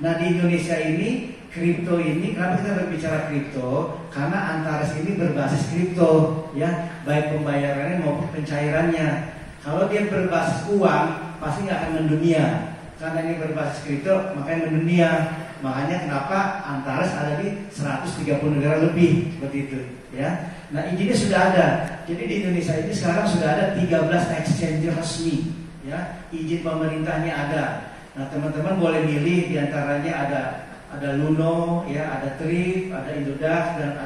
Nah di Indonesia ini kripto ini, kenapa kita berbicara kripto? Karena Antares ini berbasis kripto, ya, baik pembayarannya maupun pencairannya. Kalau dia berbasis uang, pasti nggak akan mendunia. Karena ini berbasis kripto, makanya mendunia. Makanya kenapa Antares ada di 130 negara lebih, seperti itu, ya. Nah izinnya sudah ada. Jadi di Indonesia ini sekarang sudah ada 13 exchange resmi, ya. Izin pemerintahnya ada. Nah teman-teman boleh milih, diantaranya ada Luno, ya, ada Trip, ada Indodax, dan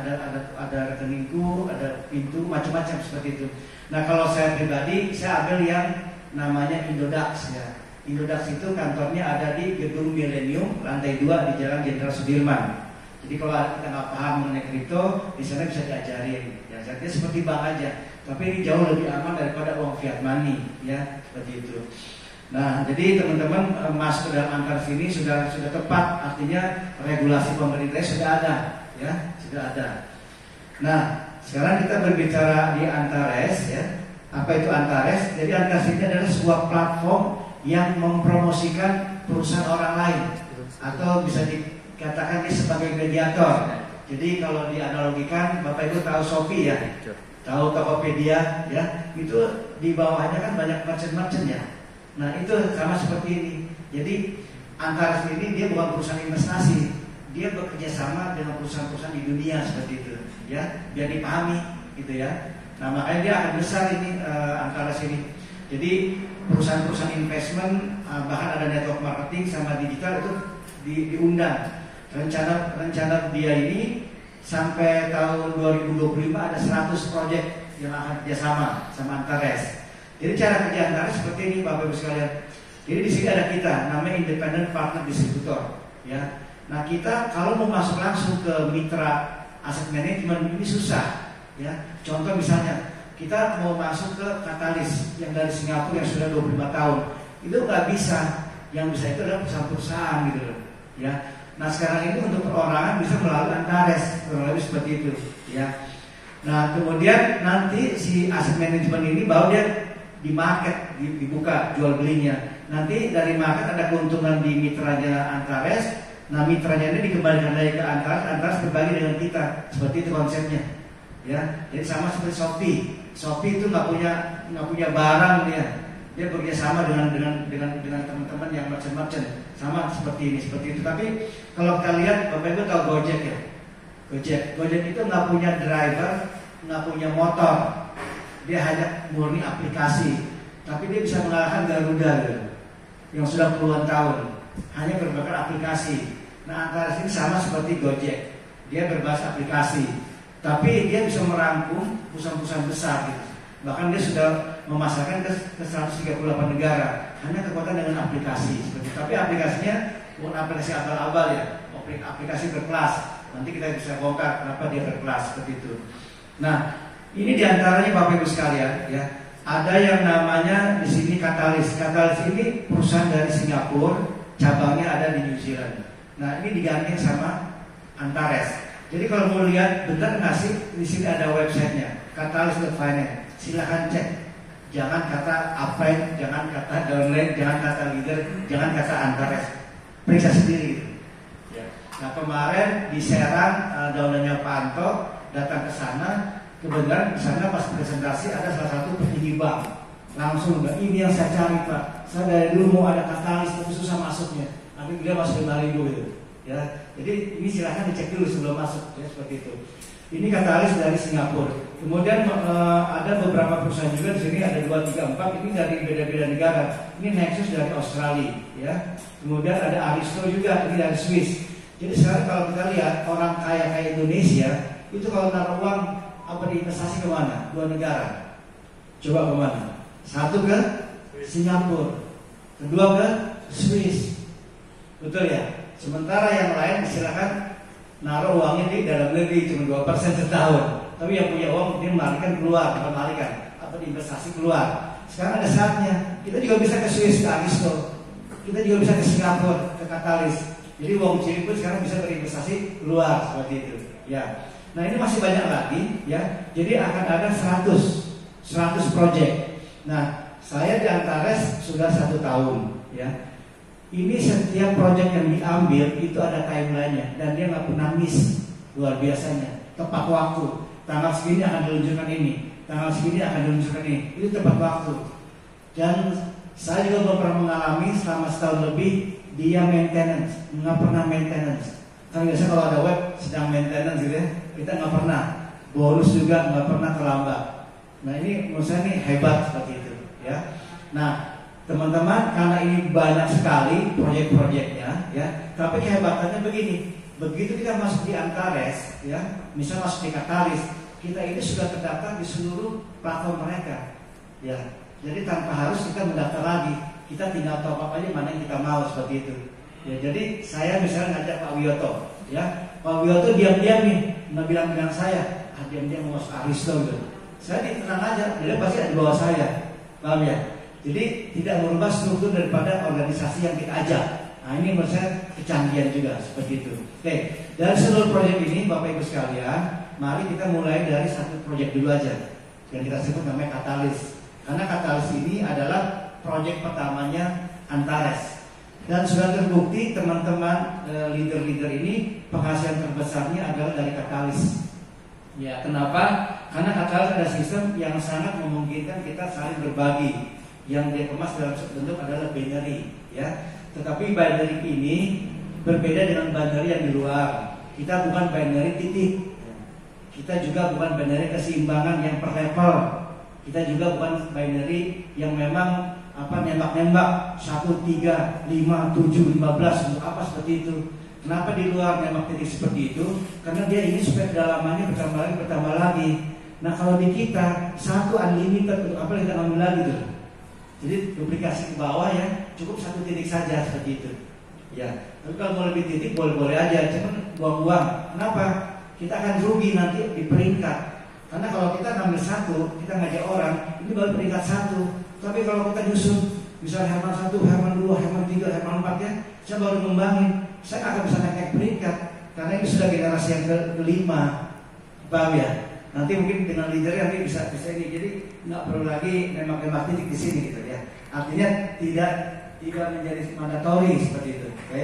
ada rekeningku, ada pintu, macam-macam seperti itu. Nah kalau saya pribadi, saya ambil yang namanya Indodax, ya. Indodax itu kantornya ada di Gedung Millennium, lantai 2 di Jalan Jenderal Sudirman. Jadi kalau kita nggak paham mengenai kripto, di sana bisa diajarin. Ya, jadi seperti bank aja, tapi ini jauh lebih aman daripada uang fiat money, ya, seperti itu. Nah, jadi teman-teman masuk ke dalam Antares ini sudah tepat, artinya regulasi pemerintah sudah ada, ya, sudah ada. Nah, sekarang kita berbicara di Antares, ya. Apa itu Antares? Jadi Antares ini adalah sebuah platform yang mempromosikan perusahaan orang lain, atau bisa dikatakan ini sebagai mediator. Jadi kalau dianalogikan, Bapak Ibu tahu Shopee, ya, tahu Tokopedia, ya, itu di bawahnya kan banyak merchant-merchant, ya. Nah itu sama seperti ini. Jadi Antares ini dia bukan perusahaan investasi, dia bekerja sama dengan perusahaan-perusahaan di dunia seperti itu, ya, biar dipahami, gitu ya. Nah makanya dia akan besar ini Antares ini. Jadi perusahaan-perusahaan investment, bahkan ada network marketing sama digital itu diundang. Rencana dia ini sampai tahun 2025 ada 100 proyek yang akan kerjasama sama Antares. Jadi cara kerja Antares seperti ini, Bapak Ibu sekalian. Jadi di sini ada kita, namanya Independent Partner Distributor, ya. Nah kita kalau mau masuk langsung ke mitra aset manajemen ini susah, ya. Contoh misalnya kita mau masuk ke Katalis yang dari Singapura yang sudah 25 tahun, itu nggak bisa. Yang bisa itu adalah perusahaan-perusahaan, gitu loh, ya. Nah sekarang ini untuk perorangan bisa melalui Antares, kurang lebih seperti itu, ya. Nah kemudian nanti si aset manajemen ini baru dia di market, dibuka jual belinya. Nanti dari market ada keuntungan di mitranya Antares. Nah mitranya ini dikembalikan lagi ke Antares, Antares berbagi dengan kita. Seperti itu konsepnya, ya. Jadi sama seperti Shopee. Shopee itu nggak punya barang dia bekerja sama dengan teman-teman yang merchant, sama seperti ini, seperti itu. Tapi kalau kita lihat, Bapak Ibu tahu Gojek, ya. Gojek itu nggak punya driver, nggak punya motor. Dia hanya murni aplikasi, tapi dia bisa mengalahkan Garuda, gitu, yang sudah puluhan tahun hanya berbakat aplikasi. Nah Antares ini sama seperti Gojek, dia berbasis aplikasi, tapi dia bisa merangkum perusahaan-perusahaan besar, gitu. Bahkan dia sudah memasarkan ke 138 negara hanya kekuatan dengan aplikasi seperti itu. Tapi aplikasinya bukan aplikasi abal-abal, ya, aplikasi berkelas. Nanti kita bisa bongkar kenapa dia berkelas seperti itu. Nah ini diantaranya Bapak Ibu sekalian, ya. Ada yang namanya di sini Katalis. Katalis ini perusahaan dari Singapura, cabangnya ada di New Zealand. Nah ini digandeng sama Antares. Jadi kalau mau lihat benar nggak sih, di sini ada websitenya Katalis.finance. Silahkan cek. Jangan kata upline, jangan kata downline, jangan kata leader, jangan kata Antares. Periksa sendiri. Ya. Nah kemarin di Serang, downline-nya Pak Anto datang ke sana. Kebetulan di sana pas presentasi ada salah satu petinggi bank. Langsung enggak, ini yang saya cari Pak. Saya dari dulu mau ada Katalis tapi susah masuknya. Tapi dia masuk 5.000 gitu. Ya. Jadi ini silahkan dicek dulu sebelum masuk, ya, seperti itu. Ini Katalis dari Singapura. Kemudian ada beberapa perusahaan juga di sini, ada 2, 3, 4. Ini dari beda-beda negara. Ini Nexus dari Australia, ya. Kemudian ada Aristo juga, ini dari Swiss. Jadi sekarang kalau kita lihat orang kaya kayak Indonesia itu kalau naruh uang apa diinvestasi kemana? 2 negara. Coba kemana? Satu ke Singapura, kedua ke Swiss. Betul ya? Sementara yang lain silakan naruh uangnya di dalam negeri cuma 2% setahun. Tapi yang punya uang dia melarikan keluar, bukan melarikan, apa diinvestasi keluar. Sekarang ada saatnya. Kita juga bisa ke Swiss, ke Aristo. Kita juga bisa ke Singapura, ke Katalis. Jadi uang Cili pun sekarang bisa berinvestasi keluar seperti itu. Ya. Nah ini masih banyak lagi, ya. Jadi akan ada 100 project. Nah saya di Antares sudah 1 tahun, ya. Ini setiap proyek yang diambil itu ada timelinenya dan dia nggak pernah miss, luar biasanya. Tepat waktu, tanggal segini akan diluncurkan ini, tanggal segini akan diluncurkan ini, itu tepat waktu. Dan saya juga belum pernah mengalami selama setahun lebih dia maintenance, nggak pernah maintenance. Kan biasanya kalau ada web sedang maintenance gitu ya, kita nggak pernah. Bonus juga nggak pernah terlambat. Nah ini menurut saya ini hebat seperti itu ya. Nah teman-teman, karena ini banyak sekali proyek-proyeknya ya, tapi kehebatannya begini, begitu kita masuk di Antares ya, misalnya masuk di Katalis, kita ini sudah terdaftar di seluruh platform mereka ya. Jadi tanpa harus kita mendaftar lagi, kita tinggal top up aja mana yang kita mau seperti itu ya. Jadi saya misalnya ngajak Pak Wiyoto ya, Pak Wiyoto diam-diam nih nggak bilang saya, diam-diam mau masuk Aristo gitu. Saya tenang aja, dia pasti ada di bawah saya, paham ya? Jadi tidak merubah struktur daripada organisasi yang kita ajak. Nah ini menurut saya kecanggihan juga seperti itu. Oke, dari seluruh proyek ini Bapak Ibu sekalian, mari kita mulai dari satu proyek dulu aja yang kita sebut namanya Katalis. Karena Katalis ini adalah proyek pertamanya Antares. Dan sudah terbukti teman-teman leader-leader ini penghasilan terbesarnya adalah dari Katalis. Ya, kenapa? Karena Katalis ada sistem yang sangat memungkinkan kita saling berbagi. Yang dia kemas dalam bentuk adalah binary, ya. Tetapi binary ini berbeda dengan binary yang di luar. Kita bukan binary titik. Kita juga bukan binary keseimbangan yang per level. Kita juga bukan binary yang memang nembak-nembak 1, 3, 5, 7, 15 untuk apa seperti itu. Kenapa di luar nembak titik seperti itu? Karena dia ingin supaya kedalamannya bertambah lagi. Nah kalau di kita satu unlimited, untuk apa kita ambil lagi tuh? Jadi duplikasi ke bawah ya, cukup satu titik saja seperti itu. Ya, tapi kalau mau lebih titik boleh-boleh aja, cuman buang-buang. Kenapa? Kita akan rugi nanti di peringkat. Karena kalau kita ngambil satu, kita ngajak orang, ini baru peringkat satu. Tapi kalau kita nyusun, misalnya Herman 1, Herman 2, Herman 3, Herman 4 ya, saya baru ngembangin. Saya akan bisa naik peringkat karena ini sudah generasi yang kelima, paham ya? Nanti mungkin dengan leader nanti bisa ini, jadi nggak perlu lagi nembak-nembak titik di sini gitu ya. Artinya tidak menjadi mandatori seperti itu. Oke?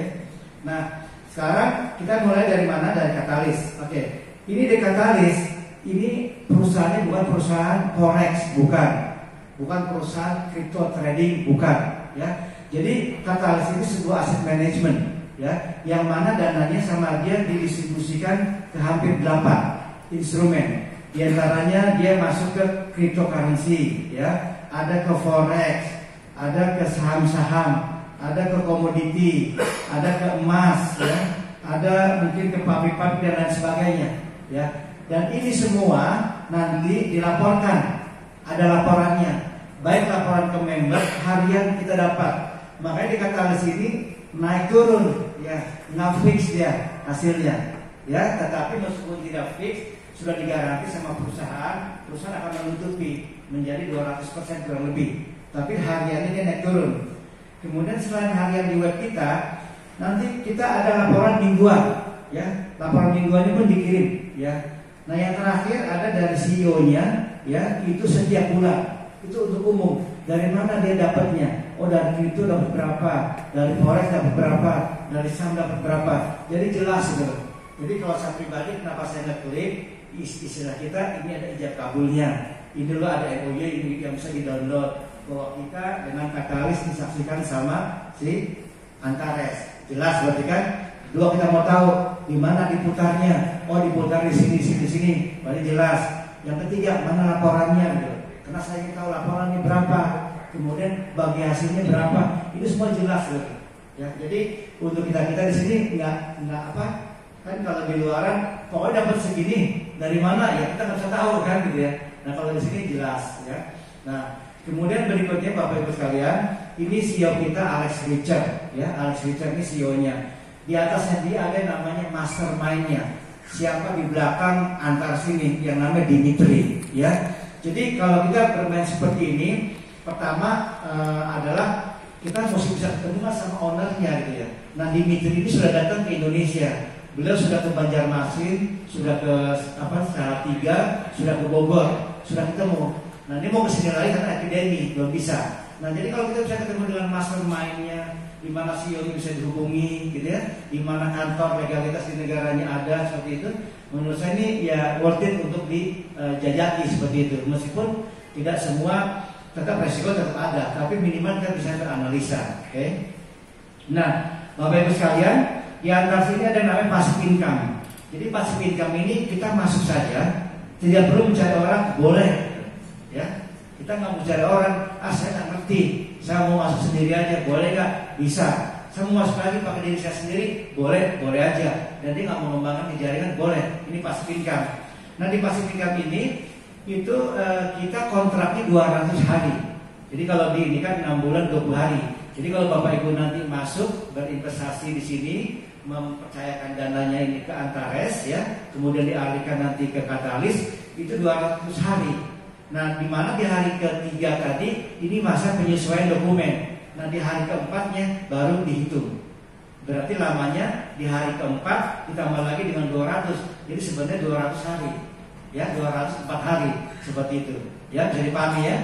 Nah sekarang kita mulai dari mana? Dari Katalis. Oke? Ini di Katalis, ini perusahaannya bukan perusahaan forex, bukan perusahaan crypto trading, bukan. Ya. Jadi Katalis ini sebuah aset management. Ya, yang mana dananya sama dia didistribusikan ke hampir 8 instrumen. Di antaranya dia masuk ke cryptocurrency, ya, ada ke forex, ada ke saham-saham, ada ke komoditi, ada ke emas, ya, ada mungkin ke pabrik-pabrik dan lain sebagainya, ya. Dan ini semua nanti dilaporkan, ada laporannya, baik laporan ke member harian kita dapat. Makanya di Katalis ini naik turun, ya, nggak fix dia hasilnya, ya. Tetapi meskipun tidak fix, sudah digaransi sama perusahaan akan menutupi menjadi 200% kurang lebih. Tapi hariannya dia naik turun. Kemudian selain harian di web kita, nanti kita ada laporan mingguan, ya. Laporan mingguannya pun dikirim, ya. Nah yang terakhir ada dari CEO-nya, ya, itu setiap bulan. Itu untuk umum. Dari mana dia dapatnya? Oh dari kripto dapat berapa, dari forex dapat berapa, dari saham dapat berapa. Jadi jelas gitu. Jadi kalau saya pribadi kenapa saya ngeklik, istilah kita ini ada ijab kabulnya. Ini dulu ada MOU ini yang bisa di-download bahwa kita dengan Katalis disaksikan sama si Antares. Jelas berarti kan? Dua kita mau tahu di mana diputarnya. Oh diputar di sini. Berarti jelas. Yang ketiga mana laporannya gitu. Karena saya ingin tahu laporannya berapa, kemudian bagi hasilnya berapa, itu semua jelas loh. Ya, jadi untuk kita di sini nggak apa, kan kalau di luaran pokoknya dapat segini dari mana ya kita nggak bisa tahu kan gitu ya. Nah kalau di sini jelas ya. Nah kemudian berikutnya Bapak Ibu sekalian, ini CEO kita Alex Richard ya, Alex Richard ini CEO-nya. Di atasnya dia ada namanya mastermind-nya. Siapa di belakang antar sini yang namanya Dimitri ya. Jadi kalau kita bermain seperti ini, pertama adalah kita mesti bisa ketemu sama ownernya gitu ya. Nah Dimitri ini sudah datang ke Indonesia, beliau sudah ke Banjarmasin, sudah ke Salatiga, sudah ke Bogor, sudah ketemu. Nah ini mau kesini lagi karena epidemi belum bisa. Nah jadi kalau kita bisa ketemu dengan mastermind-nya, di mana CEO-nya bisa dihubungi, gitu ya, di mana kantor legalitas di negaranya ada seperti itu. Menurut saya ini ya worth it untuk dijajaki seperti itu. Meskipun tidak semua tetap resiko tetap ada, tapi minimal kita bisa beranalisa. Oke. Nah, Bapak Ibu sekalian, di antara sini ada namanya passive income. Jadi passive income ini kita masuk saja, tidak perlu mencari orang, boleh, ya. Kita nggak mau cari orang, saya nggak ngerti, saya mau masuk sendiri aja, boleh nggak? Bisa. Saya mau masuk lagi pakai diri saya sendiri, boleh, boleh aja. Dan dia nggak mau mengembangkan di jaringan, boleh. Ini passive income. Nah di passive income ini itu kita kontraknya 200 hari. Jadi kalau di ini kan 6 bulan 20 hari. Jadi kalau Bapak Ibu nanti masuk berinvestasi di sini, mempercayakan dananya ini ke Antares, ya, kemudian dialihkan nanti ke Katalis, itu 200 hari. Nah, di mana di hari ketiga tadi ini masa penyesuaian dokumen. Nah, di hari keempatnya baru dihitung. Berarti lamanya di hari keempat ditambah lagi dengan 200. Jadi sebenarnya 200 hari. Ya, 204 hari seperti itu. Ya, bisa dipahami ya.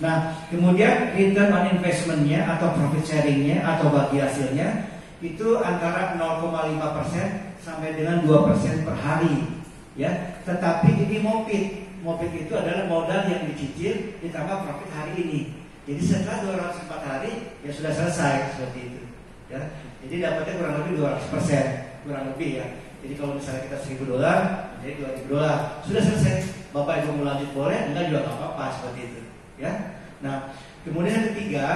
Nah, kemudian return on investment-nya atau profit sharing-nya atau bagi hasilnya itu antara 0,5% sampai dengan 2% per hari. Ya, tetapi ini MOPIT. MOPIT itu adalah modal yang dicicil ditambah profit hari ini. Jadi setelah 204 hari ya sudah selesai seperti itu. Ya, jadi dapatnya kurang lebih 200%, kurang lebih ya. Jadi kalau misalnya kita $1.000, jadi $2.000 sudah selesai. Bapak Ibu mau lanjut boleh, enggak juga nggak apa-apa seperti itu. Ya, nah kemudian yang ketiga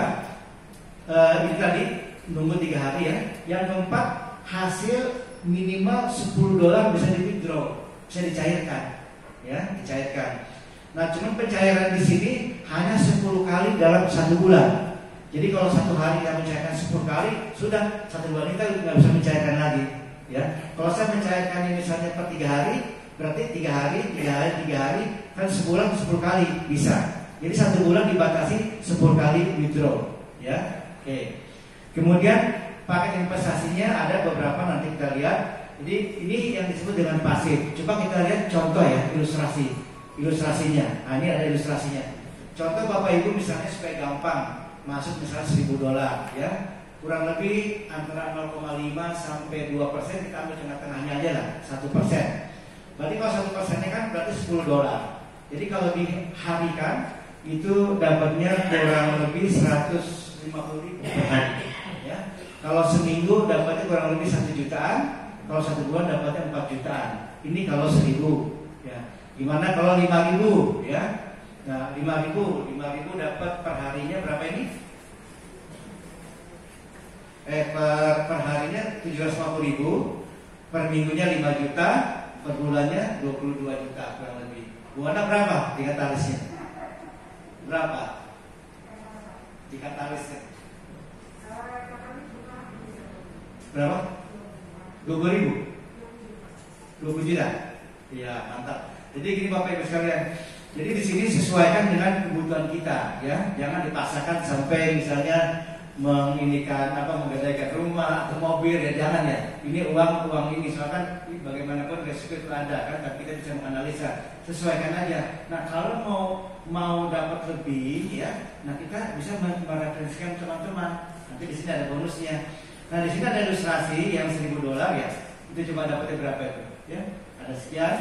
ini tadi nunggu 3 hari ya. Yang keempat hasil minimal $10 bisa di withdraw, bisa dicairkan. Ya, dicairkan. Nah, cuman pencairan di sini hanya 10 kali dalam 1 bulan. Jadi kalau 1 hari kita mencairkan 10 kali, sudah 1 bulan kita nggak bisa mencairkan lagi. Ya, kalau saya mencairkan ini misalnya per 3 hari, berarti 3 hari, 3 hari, kan sebulan 10 kali bisa. Jadi 1 bulan dibatasi 10 kali withdraw. Ya, oke. Kemudian paket investasinya ada beberapa, nanti kita lihat. Jadi ini yang disebut dengan pasif. Coba kita lihat contoh ya, ilustrasinya. Nah, ini ada ilustrasinya. Contoh Bapak Ibu misalnya supaya gampang masuk misalnya $1.000 ya, kurang lebih antara 0,5 sampai 2%, kita ambil tengah-tengahnya aja lah, 1%. Berarti kalau 1%-nya kan berarti $10. Jadi kalau diharikan itu dapatnya kurang lebih 150.000 per hari. Ya. Kalau seminggu dapatnya kurang lebih 1 jutaan. Kalau 1 bulan dapatnya 4 jutaan. Ini kalau 1.000 ya. Gimana kalau 5.000 ya? Nah, 5.000 dapat per harinya berapa ini? Per harinya 750.000, per minggunya 5 juta, per bulannya 22 juta kurang lebih. Buana berapa di Katalisnya? Berapa? Di Katalisnya? Berapa? 20.000? 20 juta? Iya, mantap. Jadi gini Bapak Ibu sekalian. Jadi di sini sesuaikan dengan kebutuhan kita, ya. Jangan dipaksakan sampai misalnya menggadaikan rumah atau mobil, ya jangan ya. Ini uang ini, misalkan bagaimanapun resiko itu ada kan, tapi kita bisa menganalisa. Sesuaikan aja. Nah, kalau mau dapat lebih, ya, nah kita bisa mereferensikan teman-teman. Nanti di sini ada bonusnya. Nah, di sini ada ilustrasi yang $1.000 ya. Itu coba dapatnya berapa itu? Ya, ada sekian.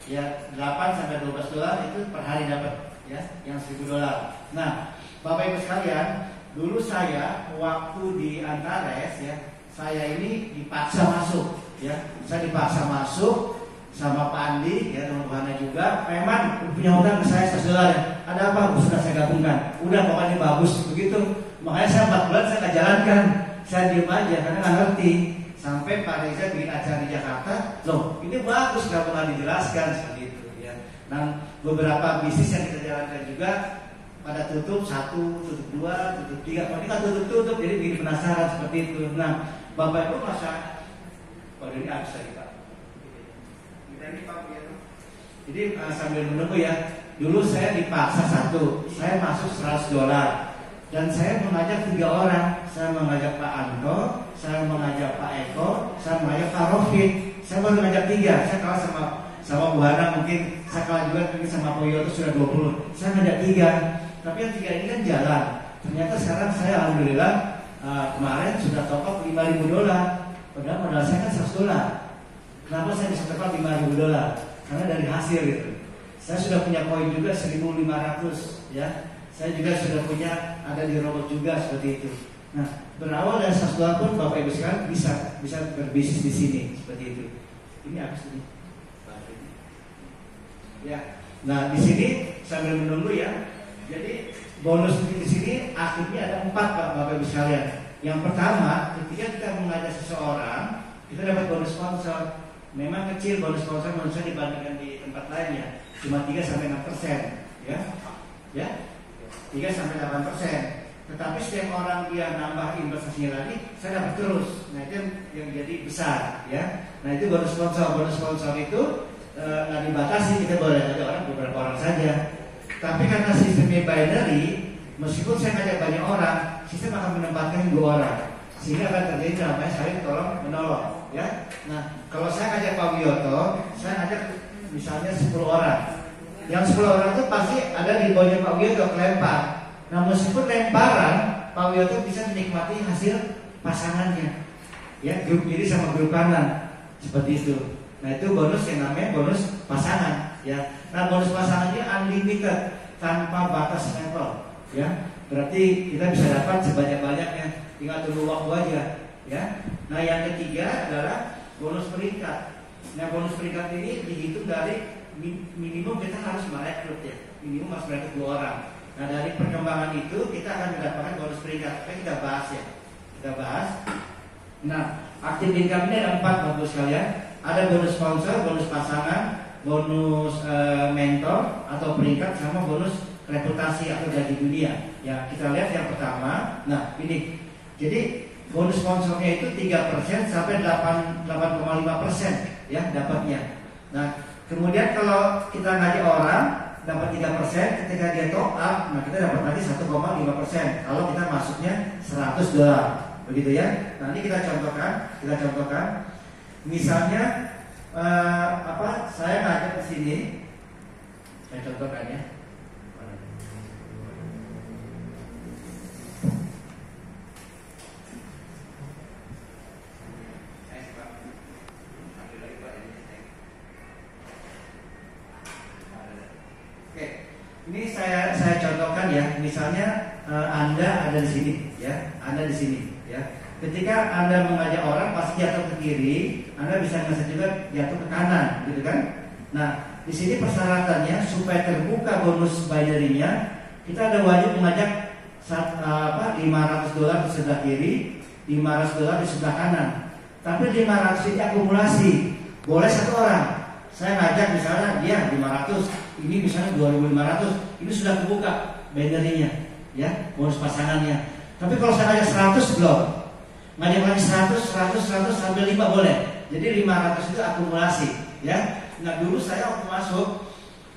Ya, 8 sampai $12 itu per hari dapat, ya, yang $1.000. Nah, Bapak Ibu sekalian, dulu saya waktu di Antares ya, saya ini dipaksa masuk, ya. Saya dipaksa masuk sama Pak Andi, ya, teman Buhana juga. Memang punya hutang ke saya $100 ya. Ada apa? Sudah saya gabungkan. Udah pokoknya bagus begitu. Makanya saya 4 bulan saya nggak jalankan. Saya diem aja karena nggak ngerti. Sampai Pak Reza bikin acara di Jakarta, loh ini bagus kalau nggak dijelaskan seperti itu ya. Nah, beberapa bisnis yang kita jalankan juga pada tutup 1, tutup 2, tutup 3, kalau ini nggak tutup, jadi bikin penasaran seperti itu. Nah, Bapak Ibu masa, waduh ini habis lagi Pak. Kita ini Pak ya. Jadi sambil menunggu ya, dulu saya dipaksa saya masuk $100. Dan saya mengajak 3 orang. Saya mengajak Pak Anto, saya mengajak Pak Eko, saya mengajak Pak Rofik. Saya baru mengajak 3. Saya kalah sama Buhana, mungkin saya kalah juga mungkin sama Poyo itu sudah 20. Saya mengajak 3. Tapi yang 3 ini kan jalan. Ternyata sekarang saya alhamdulillah kemarin sudah top up $5.000, padahal modal saya kan $100. Kenapa saya bisa top up $5.000? Karena dari hasil gitu. Saya sudah punya koin juga 1.500 ya. Saya juga sudah punya, ada di robot juga seperti itu. Nah, berawal dari $100 pun Bapak Ibu sekalian bisa berbisnis di sini seperti itu. Ini apa sih? Ya. Nah, di sini sambil menunggu ya. Jadi bonus di sini akhirnya ada 4 Bapak Ibu sekalian. Yang pertama, ketika kita mengajak seseorang, kita dapat bonus sponsor. Memang kecil bonus sponsor menurut saya dibandingkan di tempat lainnya, cuma 3-6%, ya. Ya. 3-8%. Tetapi setiap orang dia nambah investasinya lagi, saya dapat terus. Nah, itu yang jadi besar, ya. Nah, itu bonus sponsor. Bonus sponsor itu nggak dibatasi, kita boleh ada orang, beberapa orang saja. Tapi karena sistemnya binary, meskipun saya ngajak banyak orang, sistem akan menempatkan 2 orang, sehingga akan terjadi namanya saling tolong menolong, ya. Nah, kalau saya ngajak Pak Wiyoto, saya ngajak misalnya 10 orang. Yang 10 orang itu pasti ada di bawahnya Pak Wiyoto kelempar. Nah, meskipun lemparan, Pak Wiyoto bisa menikmati hasil pasangannya, ya, grup kiri sama grup kanan, seperti itu. Nah, itu bonus yang namanya bonus pasangan, ya. Nah, bonus pasangannya unlimited, tanpa batas level, ya. Berarti kita bisa dapat sebanyak-banyaknya, tinggal tunggu waktu aja, ya. Nah, yang ketiga adalah bonus peringkat. Nah, bonus peringkat ini dihitung dari minimum kita harus merekrut, ya. Minimum harus merekrut 2 orang. Nah, dari perkembangan itu kita akan mendapatkan bonus peringkat. Oke, kita bahas ya. Kita bahas. Nah, aktif income ini ada 4 Bapak sekalian. Ada bonus sponsor, bonus pasangan, bonus mentor atau peringkat, sama bonus reputasi atau gaji dunia. Ya, kita lihat yang pertama. Nah, ini. Jadi bonus sponsornya itu 3% sampai 8,5% ya dapatnya. Nah, kemudian kalau kita ngajak orang dapat 3%, ketika dia top up, nah kita dapat lagi 1,5% kalau kita masuknya $100, begitu ya. Nanti kita contohkan. Misalnya saya ngajak ke sini, saya contohkan ya. Ini saya contohkan ya. Misalnya Anda ada di sini, ya. Anda di sini, ya. Ketika Anda mengajak orang pasti jatuh ke kiri, Anda bisa ngeset juga jatuh ke kanan, gitu kan? Nah, di sini persyaratannya supaya terbuka bonus binary-nya, kita ada wajib mengajak $500 di sebelah kiri, $500 di sebelah kanan. Tapi 500 ini akumulasi, boleh 1 orang. Saya ngajak misalnya dia 500, ini misalnya 2.500, ini sudah kebuka binary-nya, ya, bonus pasangannya. Tapi kalau saya ngajak 100 belum, ngajak lagi 100 sampai 5 boleh. Jadi 500 itu akumulasi, ya. Nah, dulu saya waktu masuk,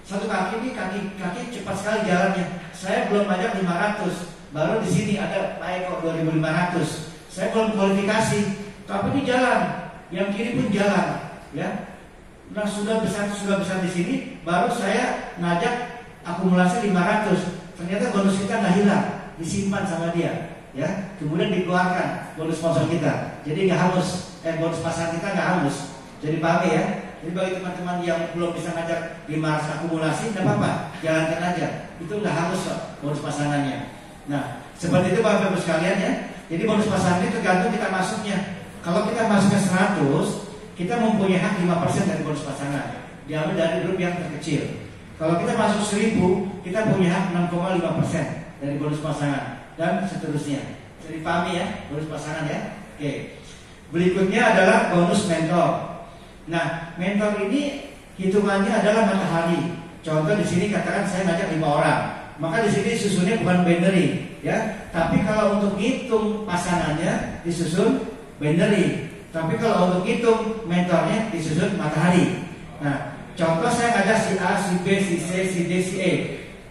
satu kaki ini kaki cepat sekali jalannya. Saya belum ngajak 500, baru di sini ada Pak Eko 2.500. Saya belum kualifikasi, tapi ini jalan, yang kiri pun jalan, ya. Nah, sudah besar di sini, baru saya ngajak akumulasi 500. Ternyata bonus kita nggak hilang, disimpan sama dia, ya. Kemudian dikeluarkan bonus sponsor kita. Jadi nggak hangus, bonus pasangan kita nggak hangus. Jadi paham ya. Jadi bagi teman-teman yang belum bisa ngajak 500 akumulasi, nggak apa-apa, jalankan aja. Itu nggak hangus kok bonus pasangannya. Nah, seperti itu Bapak Ibu sekalian ya. Jadi bonus pasangan itu tergantung kita masuknya. Kalau kita masuknya 100, kita mempunyai hak 5% dari bonus pasangan, diambil dari grup yang terkecil. Kalau kita masuk 1000, kita punya hak 6,5% dari bonus pasangan, dan seterusnya. Jadi pahami ya, bonus pasangan ya. Oke. Berikutnya adalah bonus mentor. Nah, mentor ini hitungannya adalah matahari. Contoh di sini katakan saya ngajak 5 orang, maka di sini susunnya bukan binary, ya. Tapi kalau untuk hitung pasangannya disusun binary. Tapi kalau untuk hitung mentornya disusun matahari. Nah, contoh saya ngajak si A, si B, si C, si D, si E.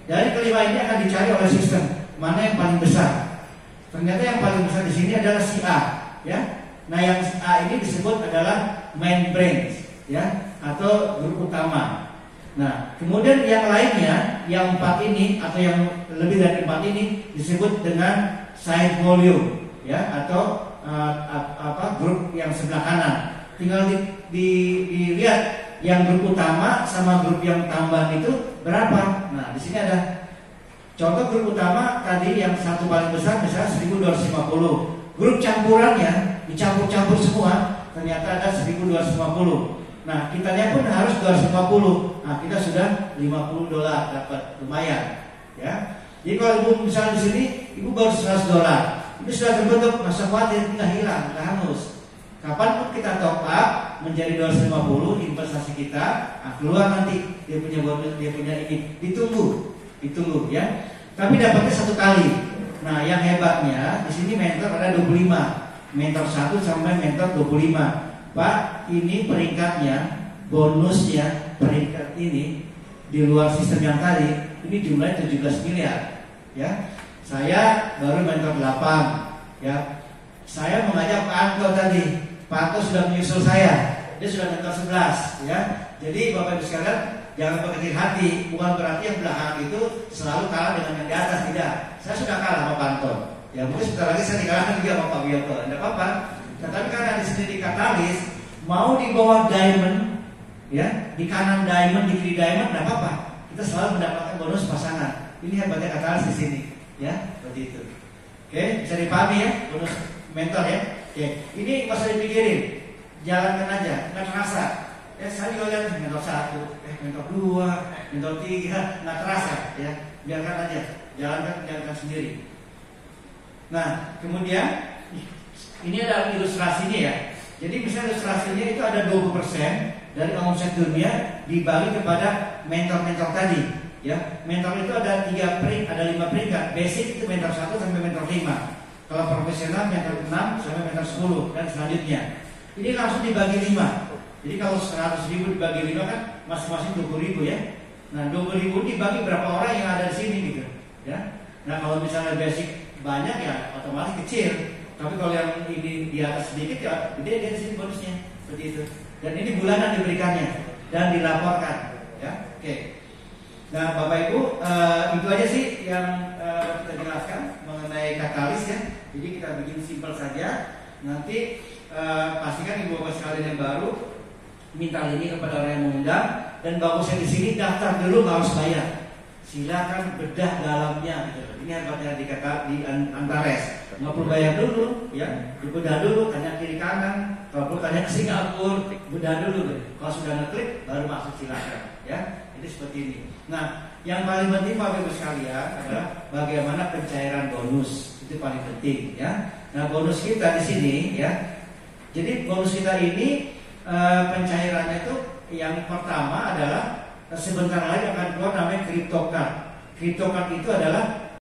Dari kelima ini akan dicari oleh sistem mana yang paling besar. Ternyata yang paling besar di sini adalah si A, ya. Nah, yang si A ini disebut adalah main branch, ya, atau grup utama. Nah, kemudian yang lainnya, yang 4 ini atau yang lebih dari 4 ini disebut dengan side volume. ya, atau grup yang sebelah kanan. Tinggal dilihat yang grup utama sama grup yang tambahan itu berapa. Nah, di sini ada contoh grup utama tadi yang satu paling besar misalnya 1250. Grup campurannya dicampur-campur semua ternyata ada 1250. Nah, kitanya pun harus 250. Nah, kita sudah $50 dapat, lumayan, ya. Jadi kalau ibu misalnya di sini, ibu baru $100, itu sudah terbentuk, masa khawatir, nggak hilang, nggak hangus. Kapan pun kita top up menjadi 250 investasi kita, keluar nanti dia punya bonus, dia punya ini, ditunggu ya. Tapi dapatnya satu kali. Nah, yang hebatnya di sini mentor ada 25, mentor 1 sampai mentor 25. Pak, ini peringkatnya, bonusnya peringkat ini di luar sistem yang tadi, ini jumlahnya 17 miliar, ya. Saya baru mentor 8, ya. Saya mengajak Pak Anto tadi, Pak Anto sudah menyusul saya, dia sudah mentor 11, ya. Jadi Bapak Ibu sekalian, jangan berkecil hati, bukan berarti yang belakang itu selalu kalah dengan yang di atas, tidak. Saya sudah kalah sama Pak Anto, ya mungkin sebentar lagi saya dikalahkan juga sama Pak Wiyoto, tidak apa-apa. Tetapi karena di sini di katalis, mau di bawah diamond, ya, di kanan diamond, di kiri diamond, tidak apa-apa. Kita selalu mendapatkan bonus pasangan. Ini hebatnya katalis di sini, ya, seperti itu. Oke, bisa dipahami ya, bonus mentor ya. Oke, ini nggak usah dipikirin, jalankan aja, nggak terasa. Ya, saya juga lihat mentor 1, mentor 2, mentor 3, nggak terasa, ya. Biarkan aja, jalankan sendiri. Nah, kemudian ini ada ilustrasinya ya. Jadi misalnya ilustrasinya itu ada 20% dari omset dunia dibagi kepada mentor-mentor tadi. Ya, mentor itu ada 5 peringkat. Basic itu mentor 1 sampai mentor 5. Kalau profesional mentor 6 sampai mentor 10 dan selanjutnya. Ini langsung dibagi 5. Jadi kalau 100.000 dibagi 5 kan masing-masing 20.000 ya. Nah, 20.000 dibagi berapa orang yang ada di sini gitu. Ya. Nah, kalau misalnya basic banyak ya otomatis kecil. Tapi kalau yang ini di atas sedikit ya gede dia di sini bonusnya seperti itu. Dan ini bulanan diberikannya dan dilaporkan, ya. Oke. Nah, Bapak Ibu, itu aja sih yang kita jelaskan mengenai katalis ya. Jadi kita bikin simpel saja. Nanti pastikan Ibu Bapak sekalian yang baru minta ini kepada orang yang mengundang, dan bagusnya di sini daftar dulu, nggak harus bayar. Silakan bedah dalamnya gitu. Ini hebatnya di Antares. Nggak perlu bayar dulu, ya. Dibedah dulu, tanya kiri kanan. Kalau perlu tanya ke Singapura, bedah dulu. Kalau sudah ngeklik, baru masuk, silakan, ya. Jadi seperti ini. Nah, yang paling penting Bapak Ibu sekalian adalah bagaimana pencairan bonus. Itu paling penting, ya. Nah, bonus kita di sini, ya. Jadi bonus kita ini pencairannya itu yang pertama adalah sebentar lagi akan keluar namanya crypto card. Crypto card itu adalah